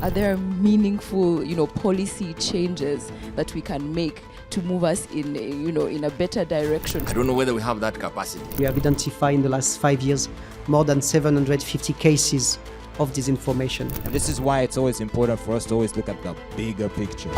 Are there meaningful, policy changes that we can make to move us in a better direction? I don't know whether we have that capacity. We have identified in the last 5 years more than 750 cases of disinformation. And this is why it's always important for us to always look at the bigger picture.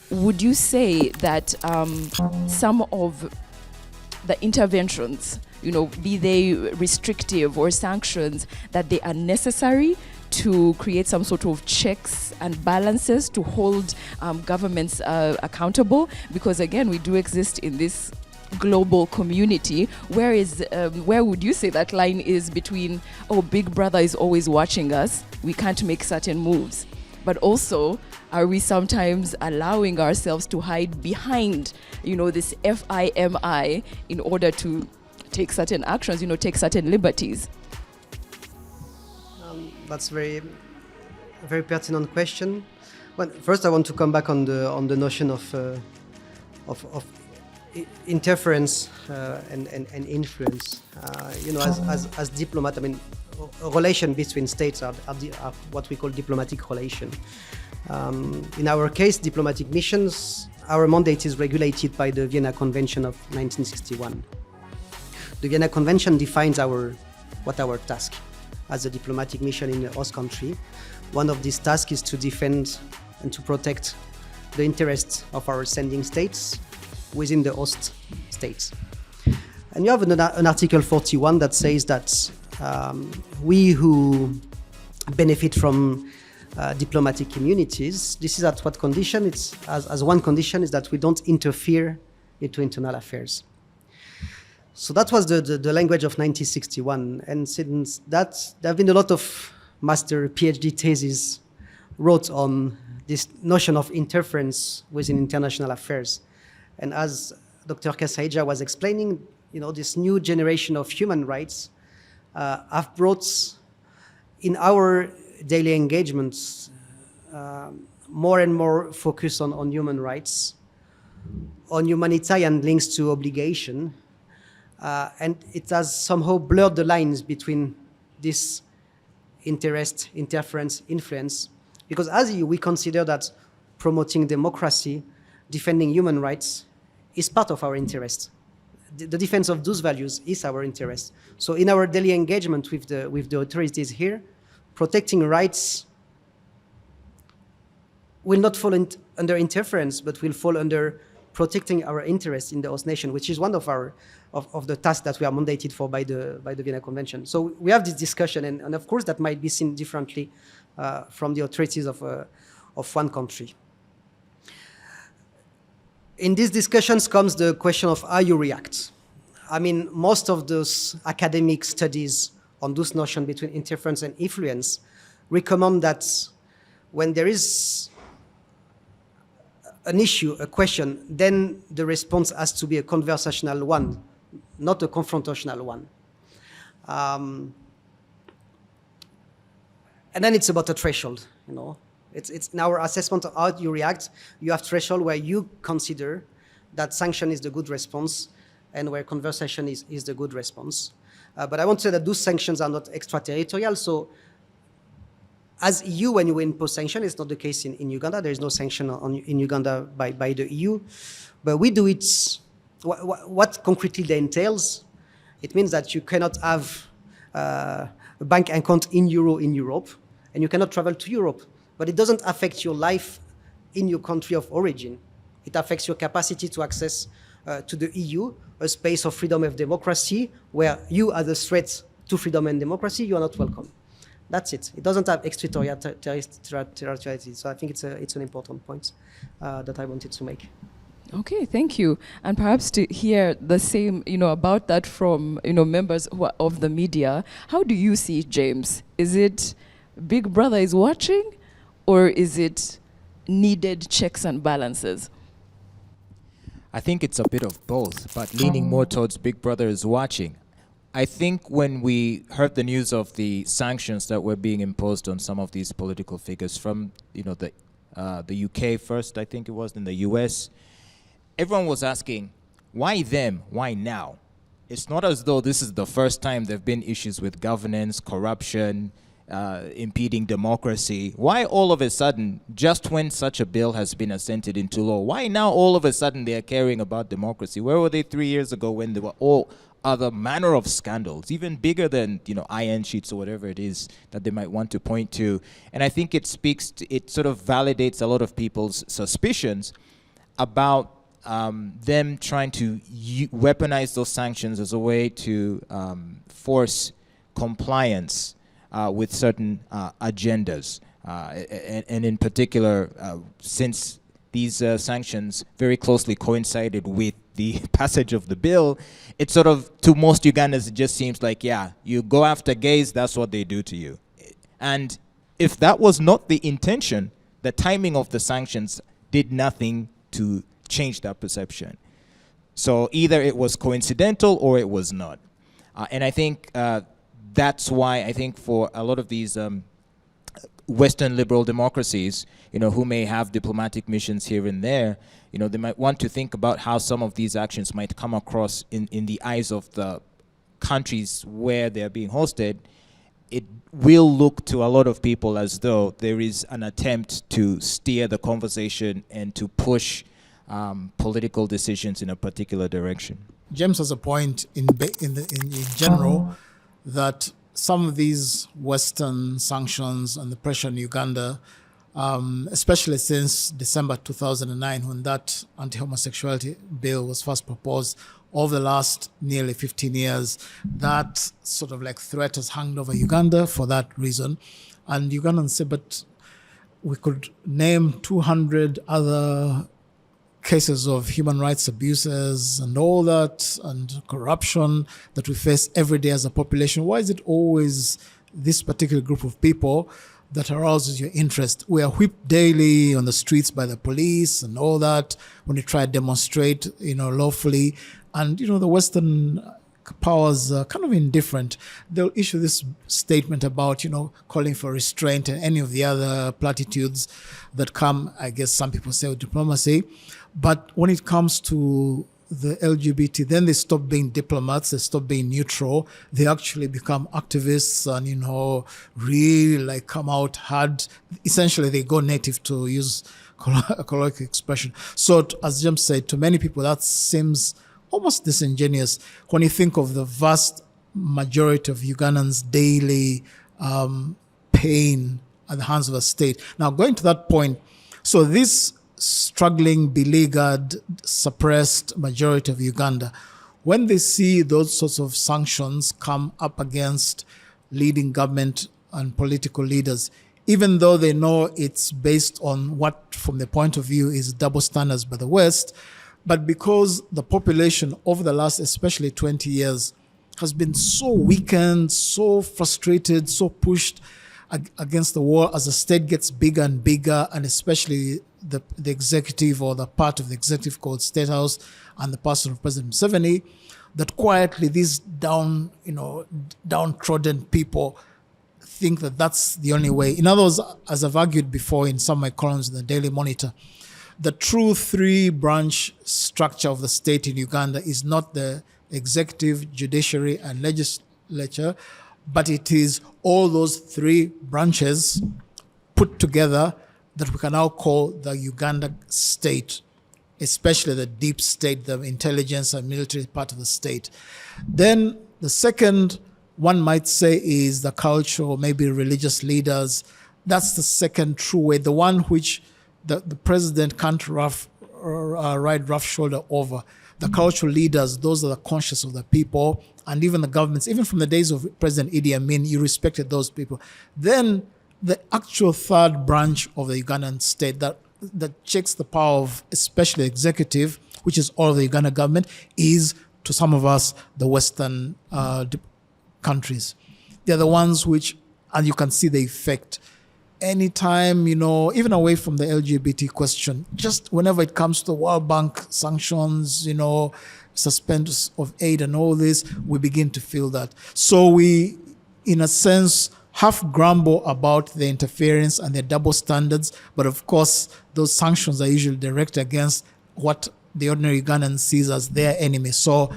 Would you say that some of the interventions, be they restrictive or sanctions, that they are necessary to create some sort of checks and balances to hold governments accountable? Because again, we do exist in this global community. Where would you say that line is between, Big Brother is always watching us, we can't make certain moves, but also, are we sometimes allowing ourselves to hide behind, this FIMI in order to take certain actions, take certain liberties? That's very pertinent question. Well, first, I want to come back on the notion of interference and influence. As diplomat, a relation between states are what we call diplomatic relation. In our case, diplomatic missions, our mandate is regulated by the Vienna Convention of 1961. The Vienna Convention defines our task as a diplomatic mission in a host country. One of these tasks is to defend and to protect the interests of our sending states within the host states. And you have an Article 41 that says that we who benefit from diplomatic communities, this is at what condition? It's as one condition is that we don't interfere into internal affairs. So that was the language of 1961, and since that, there have been a lot of master PhD theses wrote on this notion of interference within international affairs. And as Dr. Kasaija was explaining, this new generation of human rights have brought in our daily engagements more and more focus on human rights, on humanitarian links to obligation, and it has somehow blurred the lines between this interest, interference, influence, because as we consider that promoting democracy, defending human rights is part of our interest. The defense of those values is our interest. So in our daily engagement with the authorities here, protecting rights will not fall under interference, but will fall under protecting our interests in the host nation, which is one of the tasks that we are mandated for by the Vienna Convention. So we have this discussion, and of course that might be seen differently from the authorities of one country. In these discussions comes the question of how you react. Most of those academic studies on this notion between interference and influence recommend that when there is an issue, a question, then the response has to be a conversational one, not a confrontational one. And then it's about a threshold, It's in our assessment of how you react. You have threshold where you consider that sanction is the good response and where conversation is the good response. But I want to say that those sanctions are not extraterritorial. So as EU, when you impose sanction, it's not the case in Uganda. There is no sanction in Uganda by the EU. But we do it, what concretely that entails, it means that you cannot have a bank account in euro in Europe, and you cannot travel to Europe. But it doesn't affect your life in your country of origin. It affects your capacity to access to the EU, a space of freedom and democracy, where you, as a threat to freedom and democracy, you are not welcome. That's it. It doesn't have extraterritoriality. So I think it's an important point that I wanted to make. Okay, thank you. And perhaps to hear the same, about that from, members of the media, how do you see it, James? Is it Big Brother is watching, or is it needed checks and balances? I think it's a bit of both, but leaning more towards Big Brother is watching. I think when we heard the news of the sanctions that were being imposed on some of these political figures from, the UK first, I think it was, in the US, everyone was asking, why them? Why now? it's not as though this is the first time there have been issues with governance, corruption, impeding democracy. Why all of a sudden, just when such a bill has been assented into law, why now all of a sudden they are caring about democracy? Where were they 3 years ago when there were all other manner of scandals, even bigger than, iron sheets or whatever it is that they might want to point to? And I think it it sort of validates a lot of people's suspicions about them trying to weaponize those sanctions as a way to force compliance with certain agendas. And in particular, since these sanctions very closely coincided with the passage of the bill, it sort of, to most Ugandans, it just seems like, you go after gays, that's what they do to you. And if that was not the intention, the timing of the sanctions did nothing to change that perception. So either it was coincidental or it was not. And I think that's why I think for a lot of these Western liberal democracies, who may have diplomatic missions here and there, they might want to think about how some of these actions might come across in the eyes of the countries where they're being hosted. It will look to a lot of people as though there is an attempt to steer the conversation and to push political decisions in a particular direction. James has a point in general that some of these Western sanctions and the pressure on Uganda, especially since December 2009, when that anti-homosexuality bill was first proposed, over the last nearly 15 years, that sort of like threat has hung over Uganda for that reason. And Ugandans say, but we could name 200 other cases of human rights abuses and all that, and corruption that we face every day as a population. Why is it always this particular group of people that arouses your interest? We are whipped daily on the streets by the police and all that when you try to demonstrate, lawfully. And, the Western powers are kind of indifferent. They'll issue this statement about, calling for restraint and any of the other platitudes that come, I guess some people say, with diplomacy. But when it comes to the LGBT, then they stop being diplomats, they stop being neutral, they actually become activists and, really come out hard. Essentially, they go native, to use a colloquial expression. So, as James said, to many people, that seems almost disingenuous when you think of the vast majority of Ugandans' daily pain at the hands of the state. Now, going to that point, so this struggling, beleaguered, suppressed majority of Uganda, when they see those sorts of sanctions come up against leading government and political leaders, even though they know it's based on what, from their point of view, is double standards by the West, but because the population over the last, especially 20 years, has been so weakened, so frustrated, so pushed against the wall as the state gets bigger and bigger, and especially the executive, or the part of the executive called State House, and the person of President Museveni, that quietly these downtrodden people think that that's the only way. In other words, as I've argued before in some of my columns in the Daily Monitor, the true three-branch structure of the state in Uganda is not the executive, judiciary, and legislature, but it is all those three branches put together that we can now call the Uganda state, especially the deep state, the intelligence and military part of the state. Then the second, one might say, is the cultural, maybe religious leaders. That's the second true way, the one which the president can't ride rough shoulder over. The cultural leaders, those are the conscience of the people, and even the governments, even from the days of President Idi Amin, you respected those people. Then the actual third branch of the Ugandan state that checks the power of especially executive, which is all of the Uganda government, is, to some of us, the Western countries. They're the ones which, and you can see the effect. Anytime, even away from the LGBT question, just whenever it comes to World Bank sanctions, suspensions of aid and all this, we begin to feel that. So we, in a sense, half grumble about the interference and the double standards, but of course, those sanctions are usually directed against what the ordinary Ugandan sees as their enemy. So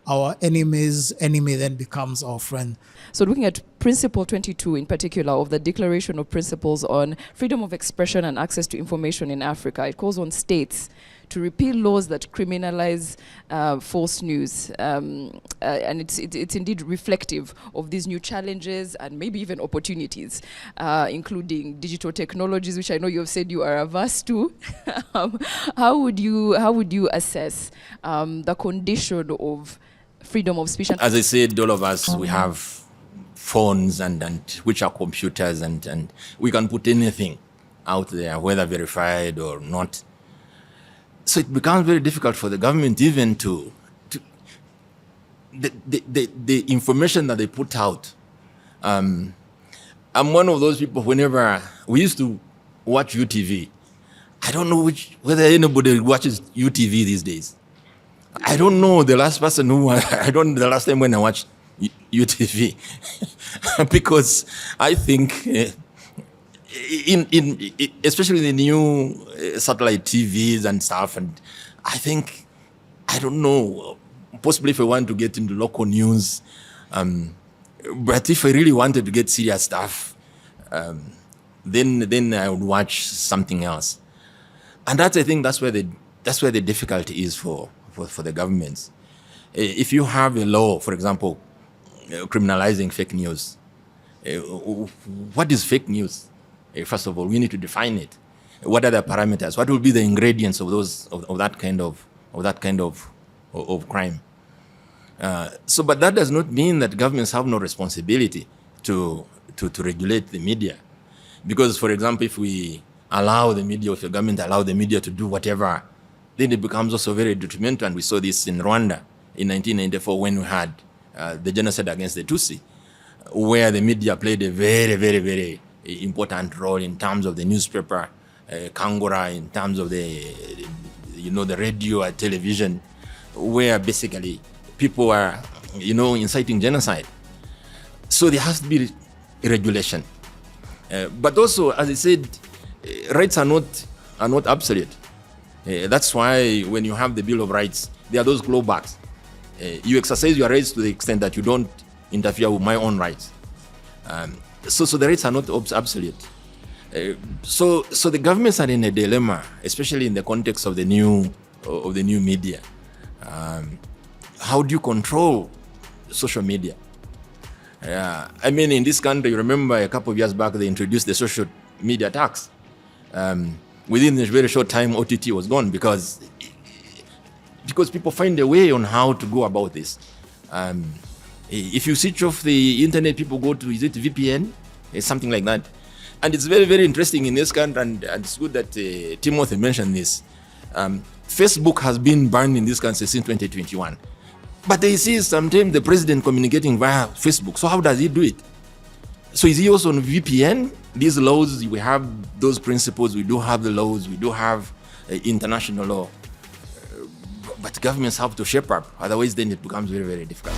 our enemy's enemy then becomes our friend. So looking at Principle 22 in particular of the Declaration of Principles on Freedom of Expression and Access to Information in Africa, it calls on states to repeal laws that criminalize false news. And it's indeed reflective of these new challenges and maybe even opportunities, including digital technologies, which I know you have said you are averse to. How would you assess the condition of freedom of speech? As I said, all of us, we have phones and which are computers, and we can put anything out there, whether verified or not. So it becomes very difficult for the government even to the information that they put out. I'm one of those people, whenever we used to watch UTV, I don't know whether anybody watches UTV these days. I don't know the last person the last time when I watched UTV, because I think especially the new satellite TVs and stuff, and I think, I don't know, possibly if I want to get into local news, but if I really wanted to get serious stuff, then I would watch something else. And I think that's where the difficulty is for the governments. If you have a law, for example, criminalizing fake news, what is fake news? First of all, we need to define it. What are the parameters? What will be the ingredients of that kind of crime? But that does not mean that governments have no responsibility to regulate the media, because, for example, if we allow the media, if the government allow the media to do whatever, then it becomes also very detrimental. And we saw this in Rwanda in 1994 when we had the genocide against the Tutsi, where the media played a very, very, very important role in terms of the newspaper, Kangura, in terms of the radio and television, where basically people are, inciting genocide. So there has to be regulation. But also, as I said, rights are not absolute. That's why when you have the Bill of Rights, there are those clawbacks. You exercise your rights to the extent that you don't interfere with my own rights. So the rights are not absolute. So the governments are in a dilemma, especially in the context of the new media. How do you control social media? In this country, you remember a couple of years back, they introduced the social media tax. Within a very short time, OTT was gone because people find a way on how to go about this. If you switch off the internet, people go to, is it VPN? Something like that. And it's very, very interesting in this country, and it's good that Timothy mentioned this. Facebook has been banned in this country since 2021. But they see sometimes the president communicating via Facebook. So how does he do it? So is he also on VPN? These laws, we have those principles, we do have the laws, we do have international law. But governments have to shape up. Otherwise, then it becomes very, very difficult.